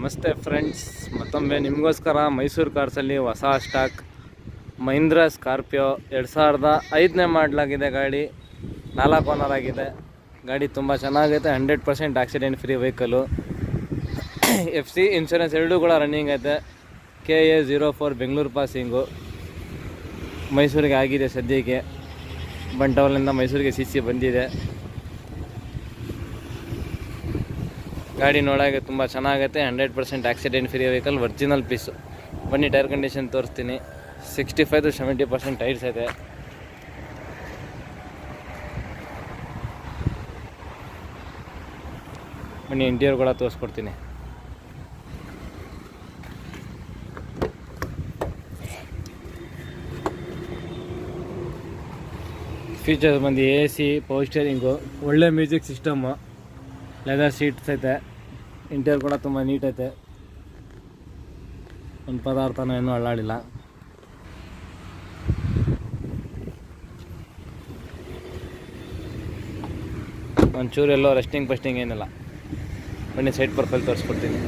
ನಮಸ್ತೆ ಫ್ರೆಂಡ್ಸ್, ಮತ್ತೊಮ್ಮೆ ನಿಮಗೋಸ್ಕರ ಮೈಸೂರು ಕಾರ್ಸಲ್ಲಿ ಹೊಸ ಸ್ಟಾಕ್ ಮಹೀಂದ್ರ ಸ್ಕಾರ್ಪಿಯೋ 2005ನೇ ಮಾಡಲಾಗಿದೆ. ಗಾಡಿ 4 ಓನರ್ ಆಗಿದೆ. ಗಾಡಿ ತುಂಬ ಚೆನ್ನಾಗೈತೆ. 100% accident free vehicle. FC insurance ಎರಡೂ ಕೂಡ ರನ್ನಿಂಗ್ ಐತೆ. KA04 ಬೆಂಗಳೂರು ಪಾಸಿಂಗು ಮೈಸೂರಿಗೆ ಆಗಿದೆ. ಸದ್ಯಕ್ಕೆ ಬಂಟವಲಿಂದ ಮೈಸೂರಿಗೆ CC ಬಂದಿದೆ. ಗಾಡಿ ನೋಡೋಕೆ ತುಂಬ ಚೆನ್ನಾಗೈತೆ. 100% accident free vehicle, original piece. ಬನ್ನಿ ಟೈರ್ ಕಂಡೀಷನ್ ತೋರಿಸ್ತೀನಿ. 65 to 70% ಟೈರ್ಸ್ ಐತೆ. ಬನ್ನಿ ಇಂಟೀರಿಯರ್ ಕೂಡ ತೋರಿಸ್ಕೊಡ್ತೀನಿ. ಫೀಚರ್ಸ್ ಬಂದು AC, ಪವರ್ ಸ್ಟೇರಿಂಗು, ಒಳ್ಳೆ ಮ್ಯೂಸಿಕ್ ಸಿಸ್ಟಮ್ಮು, ಲೆದರ್ ಸೀಟ್ಸ್ ಐತೆ. ಇಂಟೀರಿಯರ್ ಕೂಡ ತುಂಬ ನೀಟ್ ಐತೆ. ಒಂದು ಪದಾರ್ಥನೂ ಏನೂ ಅಳ್ಳಾಡಿಲ್ಲ. ಒಂಚೂರು ಎಲ್ಲೋ ರೆಸ್ಟಿಂಗ್ ಏನಿಲ್ಲ. ಬನ್ನಿ ಸೈಡ್ ಪ್ರೊಫೈಲ್ ತೋರಿಸ್ಕೊಡ್ತೀನಿ.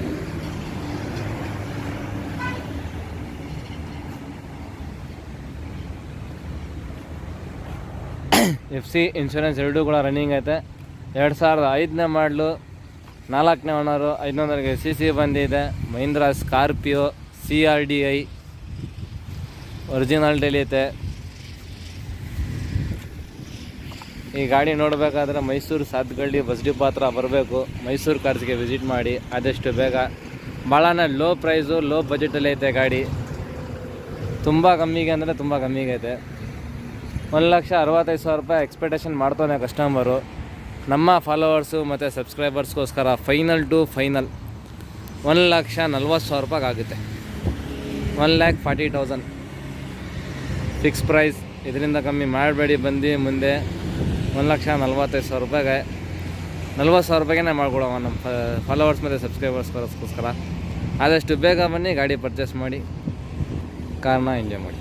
FC ಇನ್ಶೂರೆನ್ಸ್ ಎರಡೂ ಕೂಡ ರನ್ನಿಂಗ್ ಐತೆ. 2005ನೇ ಮಾಡಲು, 4ನೇ ಓನರು, 500ಗೆ CC ಬಂದಿದೆ. ಮಹೀಂದ್ರ ಸ್ಕಾರ್ಪಿಯೋ CRDI ಒರಿಜಿನಾಲ್ಟಿಲಿ ಐತೆ. ಈ ಗಾಡಿ ನೋಡಬೇಕಾದ್ರೆ ಮೈಸೂರು ಸಾತ್ಗಳ್ಳಿ ಬಸ್ ಡಿಪೋ ಹತ್ರ ಬರಬೇಕು. ಮೈಸೂರು ಕಾರ್ಸ್ಗೆ ವಿಸಿಟ್ ಮಾಡಿ ಆದಷ್ಟು ಬೇಗ. ಭಾಳನೇ ಲೋ ಪ್ರೈಸು, ಲೋ ಬಜೆಟಲ್ಲಿ ಐತೆ ಗಾಡಿ. ತುಂಬ ಕಮ್ಮಿಗೆ ಅಂದರೆ ತುಂಬ ಕಮ್ಮಿಗೆ ಐತೆ. 1,65,000 ರೂಪಾಯಿ ಎಕ್ಸ್ಪೆಕ್ಟೇಷನ್ ಮಾಡ್ತಾನೆ ಕಸ್ಟಮರು. ನಮ್ಮ ಫಾಲೋವರ್ಸು ಮತ್ತು ಸಬ್ಸ್ಕ್ರೈಬರ್ಸ್ಗೋಸ್ಕರ ಫೈನಲ್ ಟು ಫೈನಲ್ 1,40,000 ರೂಪಾಯಿಗೆ ಆಗುತ್ತೆ. 1,40,000 ಫಿಕ್ಸ್ ಪ್ರೈಸ್. ಇದರಿಂದ ಕಮ್ಮಿ ಮಾಡಬೇಡಿ. ಬಂದು ಮುಂದೆ 1,40,000 ರೂಪಾಯಿಗೆ 40,000 ರೂಪಾಯಿಗೆ ಮಾಡ್ಕೊಡೋಣ ನಮ್ಮ ಫಾಲೋವರ್ಸ್ ಮತ್ತು ಸಬ್ಸ್ಕ್ರೈಬರ್ಸ್ಗೋಸ್ಕರ. ಆದಷ್ಟು ಬೇಗ ಬನ್ನಿ, ಗಾಡಿ ಪರ್ಚೇಸ್ ಮಾಡಿ, ಕಾರ್ನ ಎಂಜಾಯ್ ಮಾಡಿ.